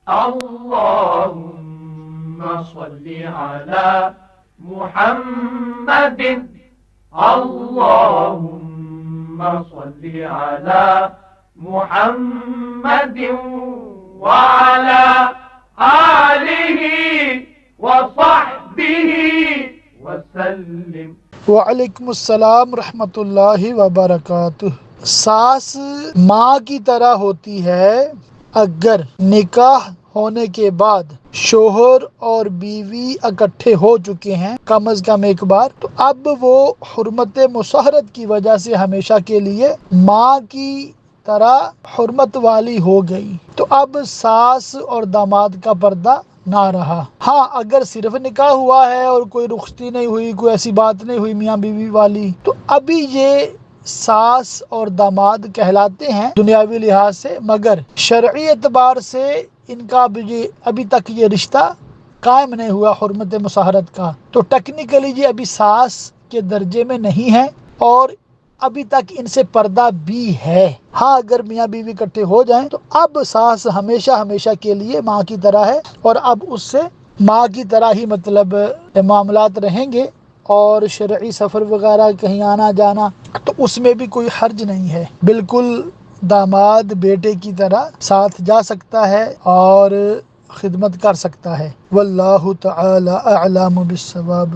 اللهم صل على محمد اللهم صل على محمد وعلى آله وصحبه وسلم. وعلیکم السلام رحمۃ اللہ وبرکاتہ. ساس ماں کی طرح ہوتی ہے. اگر نکاح ہونے کے بعد شوہر اور بیوی اکٹھے ہو چکے ہیں کم از کم ایک بار، تو اب وہ حرمت مصاہرت کی وجہ سے ہمیشہ کے لیے ماں کی طرح حرمت والی ہو گئی. تو اب ساس اور داماد کا پردہ نہ رہا. ہاں، اگر صرف نکاح ہوا ہے اور کوئی رخصتی نہیں ہوئی، کوئی ایسی بات نہیں ہوئی میاں بیوی والی، تو ابھی یہ ساس اور داماد کہلاتے ہیں دنیاوی لحاظ سے، مگر شرعی اعتبار سے ان کا ابھی تک یہ رشتہ قائم نہیں ہوا حرمت مصاہرت کا. تو ٹیکنیکلی یہ ابھی ساس کے درجے میں نہیں ہے اور ابھی تک ان سے پردہ بھی ہے. ہاں، اگر میاں بیوی اکٹھے ہو جائیں تو اب ساس ہمیشہ کے لیے ماں کی طرح ہے اور اب اس سے ماں کی طرح ہی معاملات رہیں گے. اور شرعی سفر وغیرہ کہیں آنا جانا تو اس میں بھی کوئی حرج نہیں ہے. بالکل داماد بیٹے کی طرح ساتھ جا سکتا ہے اور خدمت کر سکتا ہے. واللہ تعالی اعلم بالصواب.